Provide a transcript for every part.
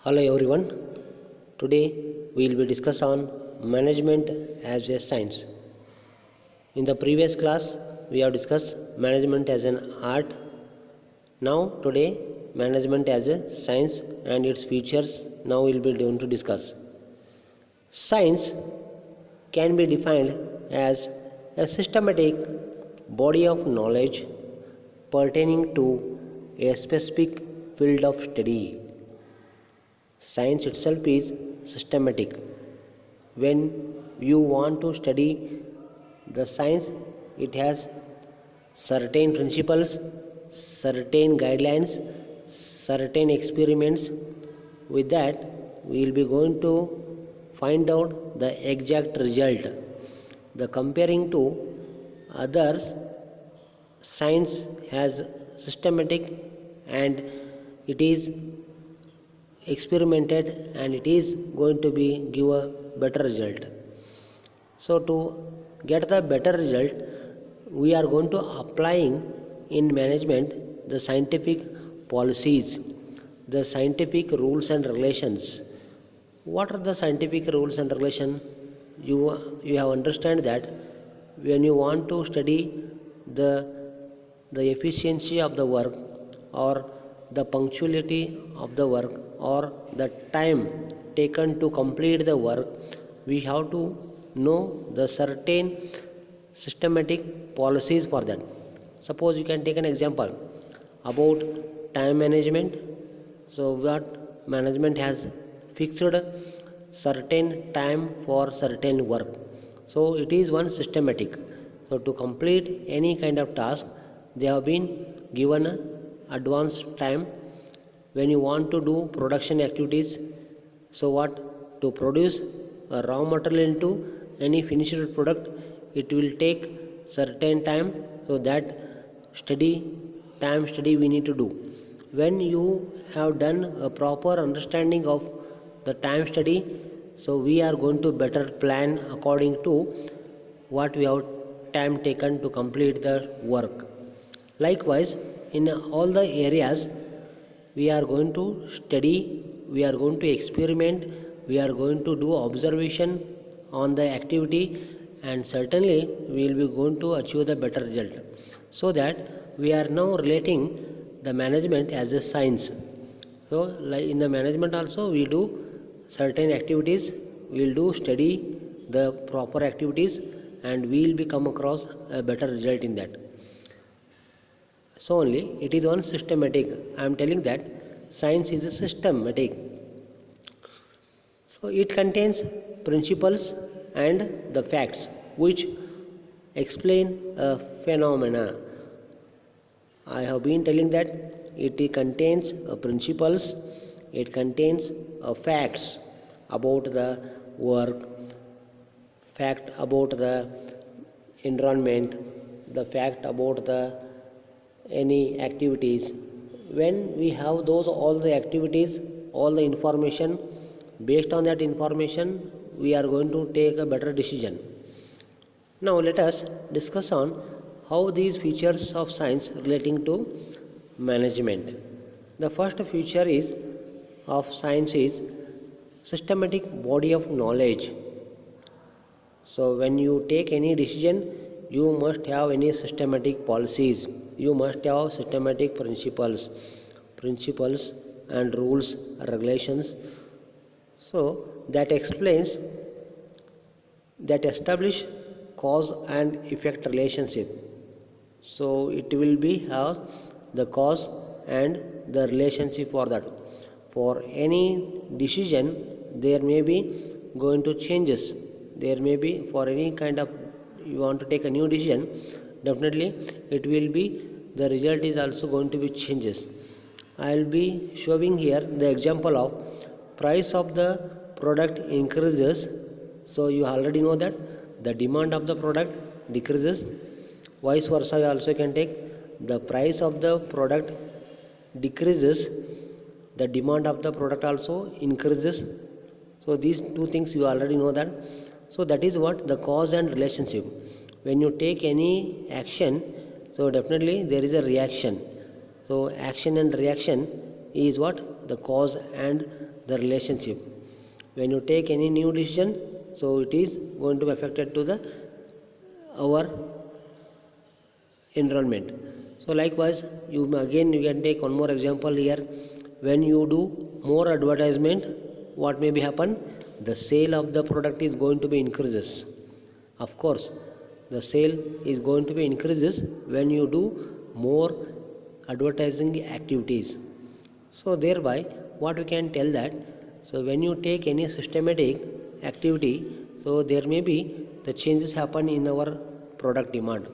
Hello everyone. Today we will be discuss on management as a science. In the previous class we have discussed management as an art. Now today management as a science and its features now we will be going to discuss. Science can be defined as a systematic body of knowledge pertaining to a specific field of study. Science itself is systematic. When you want to study the science, it has certain principles, certain guidelines, certain experiments. With that, we will be going to find out the exact result. The comparing to others, science has systematic and it is experimented and it is going to be give a better result. So to get the better result, we are going to applying in management the scientific policies, the scientific rules and regulations. What are the scientific rules and regulations? You have understand that when you want to study the efficiency of the work or the punctuality of the work or the time taken to complete the work, we have to know the certain systematic policies for that. Suppose you can take an example about time management. So what management has fixed certain time for certain work, so it is one systematic. So to complete any kind of task, they have been given a advanced time. When you want to do production activities, so what, to produce a raw material into any finished product, it will take certain time. So that study we need to do. When you have done a proper understanding of the time study, so we are going to better plan according to what we have time taken to complete the work. Likewise, in all the areas we are going to study, we are going to experiment, we are going to do observation on the activity, and certainly we will be going to achieve the better result. So that we are now relating the management as a science. So like in the management also we do certain activities, we will do study the proper activities and we will be come across a better result in that. So only it is one systematic. I am telling that science is a systematic. So it contains principles and the facts which explain a phenomena. I have been telling that it contains principles, it contains facts about the work, fact about the environment, the fact about the any activities. When we have those all the activities, all the information, based on that information we are going to take a better decision. Now let us discuss on how these features of science relating to management. The first feature is of science is systematic body of knowledge. So when you take any decision, you must have any systematic policies, you must have systematic principles and rules, regulations. So that explains, that establish cause and effect relationship. So it will be have the cause and the relationship for that. For any decision there may be going to changes, there may be for any kind of you want to take a new decision, definitely it will be the result is also going to be changes. I will be showing here the example of price of the product increases. So you already know that the demand of the product decreases. Vice versa, you also can take the price of the product decreases, the demand of the product also increases. So these two things you already know that. So that is what the cause and relationship. When you take any action, so definitely there is a reaction. So action and reaction is what the cause and the relationship. When you take any new decision, so it is going to be affected to the our environment. So likewise, you can take one more example here. When you do more advertisement, what may be happen? The sale of the product is going to be increases. Of course, the sale is going to be increases when you do more advertising activities. So thereby, what we can tell that, so when you take any systematic activity, so there may be the changes happen in our product demand.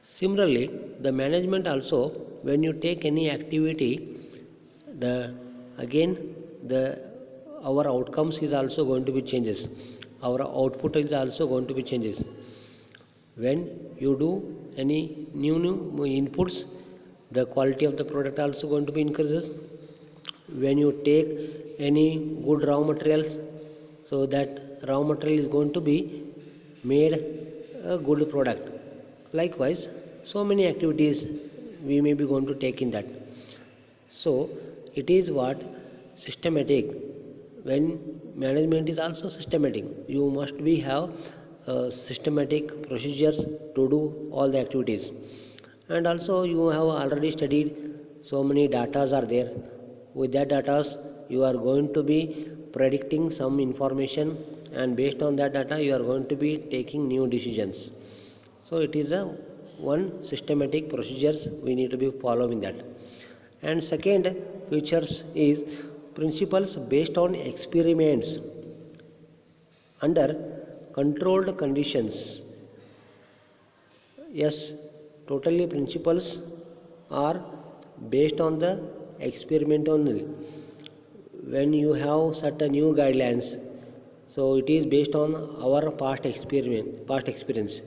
Similarly, the management also, when you take any activity, the again the our outcomes is also going to be changes. Our output is also going to be changes. When you do any new inputs, the quality of the product also going to be increases. When you take any good raw materials, so that raw material is going to be made a good product. Likewise, so many activities we may be going to take in that. So it is what systematic. When management is also systematic, you must be have systematic procedures to do all the activities. And also you have already studied so many datas are there. With that datas, you are going to be predicting some information, and based on that data you are going to be taking new decisions. So it is a one systematic procedures we need to be following that. And second features is principles based on experiments under controlled conditions. Yes, totally principles are based on the experiment only. When you have certain new guidelines, so it is based on our past experience.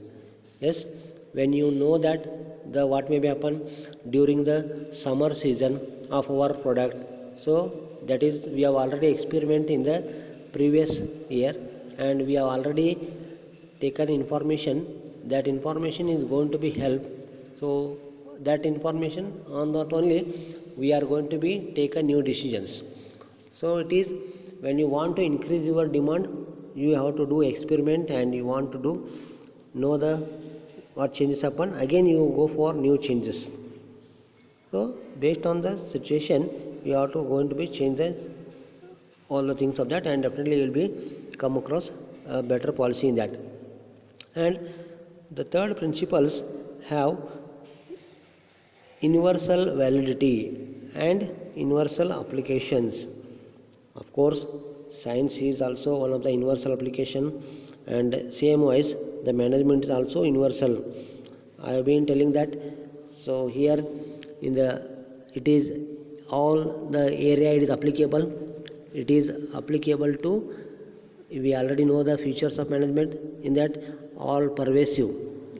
Yes, when you know that the what may be happen during the summer season of our product, so that is we have already experiment in the previous year, and we have already taken information. That information is going to be help. So that information on that only we are going to be taken new decisions. So it is when you want to increase your demand, you have to do experiment, and you want to do know the what changes happen, again you go for new changes. So based on the situation, you have to going to be change the all the things of that, and definitely you will be come across a better policy in that. And the third principles have universal validity and universal applications. Of course, science is also one of the universal application, and same wise the management is also universal. I have been telling that. So here in the it is all the area it is applicable. It is applicable to, we already know the features of management in that all pervasive.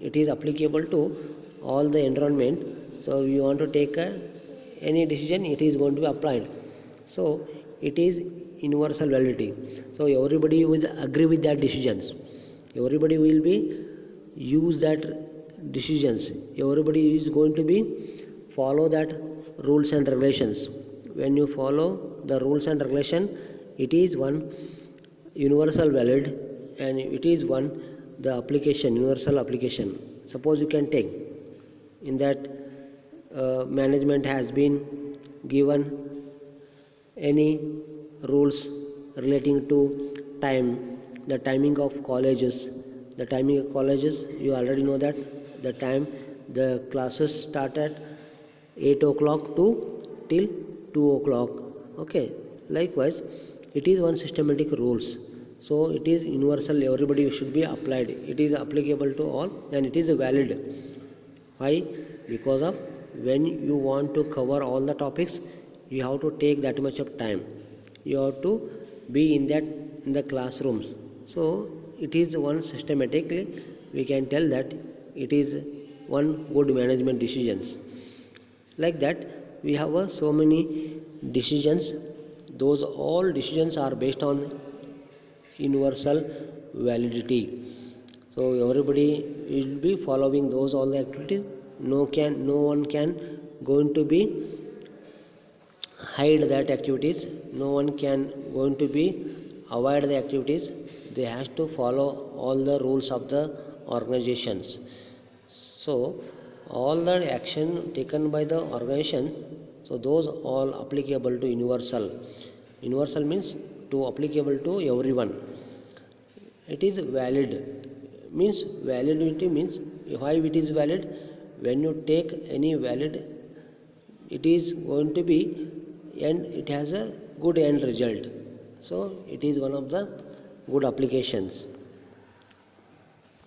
It is applicable to all the environment. So we want to take any decision, it is going to be applied. So it is universal validity. So everybody will agree with that decisions. Everybody will be use that decisions. Everybody is going to be follow that rules and regulations. When you follow the rules and regulation, it is one universal valid, and it is one the application, universal application. Suppose you can take in that management has been given any rules relating to time, the timing of colleges. The timing of colleges, you already know that the time the classes start at 8 o'clock to till 2 o'clock. Okay, likewise it is one systematic rules. So it is universal, everybody should be applied. It is applicable to all, and it is valid. Why? Because of when you want to cover all the topics, you have to take that much of time. You have to be in that in the classrooms. So it is one systematically we can tell that it is one good management decisions. Like that we have so many decisions. Those all decisions are based on universal validity. So everybody will be following those all the activities. No one can going to be hide that activities. No one can going to be avoid the activities. They has to follow all the rules of the organizations. So all the action taken by the organization, so those all applicable to universal. Universal means to applicable to everyone. It is valid means validity means why it is valid. When you take any valid, it is going to be and it has a good end result. So it is one of the good applications.